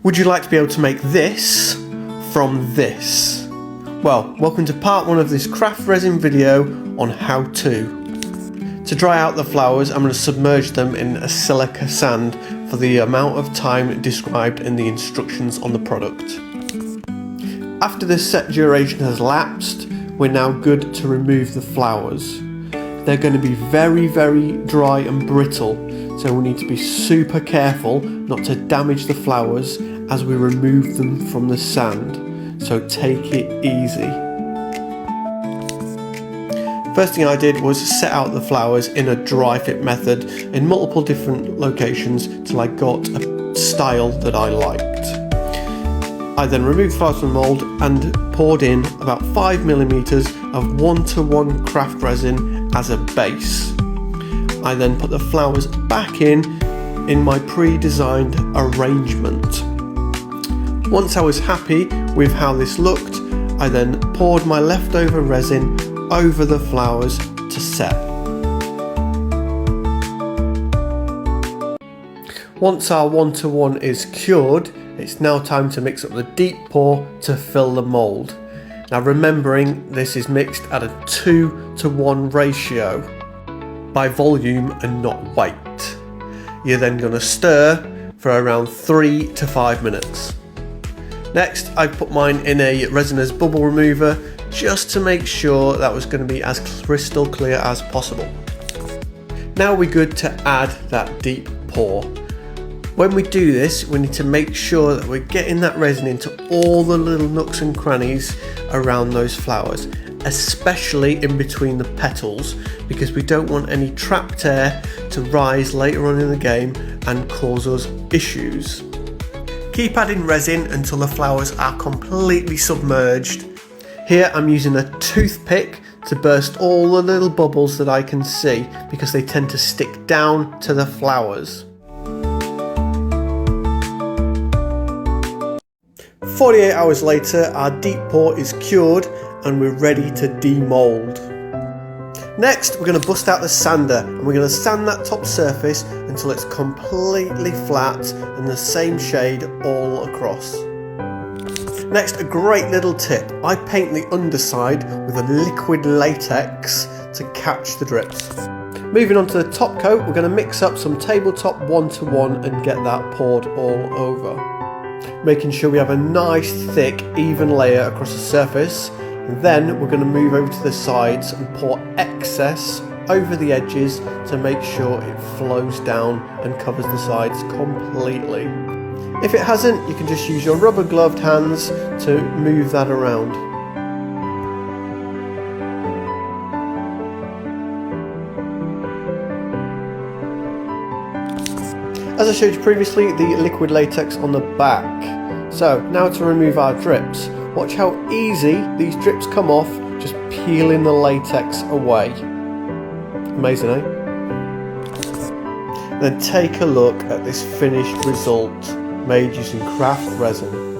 Would you like to be able to make this from this? Well, welcome to part 1 of this craft resin video on how to. To dry out the flowers, I'm going to submerge them in a silica sand for the amount of time described in the instructions on the product. After this set duration has lapsed, we're now good to remove the flowers. They're going to be very, very dry and brittle, so we need to be super careful not to damage the flowers as we remove them from the sand, so take it easy. First thing I did was set out the flowers in a dry fit method in multiple different locations till I got a style that I liked. I then removed the flowers from the mould and poured in about 5mm of 1:1 craft resin as a base. I then put the flowers back in my pre-designed arrangement. Once I was happy with how this looked, I then poured my leftover resin over the flowers to set. Once our 1:1 is cured, it's now time to mix up the deep pour to fill the mould. Now remembering this is mixed at a 2:1 ratio by volume and not weight. You're then going to stir for around 3 to 5 minutes. Next, I put mine in a resinous bubble remover just to make sure that was going to be as crystal clear as possible. Now we're good to add that deep pour. When we do this, we need to make sure that we're getting that resin into all the little nooks and crannies around those flowers, especially in between the petals, because we don't want any trapped air to rise later on in the game and cause us issues. Keep adding resin until the flowers are completely submerged. Here I'm using a toothpick to burst all the little bubbles that I can see because they tend to stick down to the flowers. 48 hours later, our deep pour is cured and we're ready to demold. Next, we're going to bust out the sander and we're going to sand that top surface until it's completely flat and the same shade all across. Next, a great little tip. I paint the underside with a liquid latex to catch the drips. Moving on to the top coat, we're going to mix up some tabletop 1:1 and get that poured all over. Making sure we have a nice thick even layer across the surface, and then we're going to move over to the sides and pour excess over the edges to make sure it flows down and covers the sides completely. If it hasn't, you can just use your rubber gloved hands to move that around. As I showed you previously, the liquid latex on the back. So now to remove our drips. Watch how easy these drips come off, just peeling the latex away. Amazing, eh? Then take a look at this finished result made using craft resin.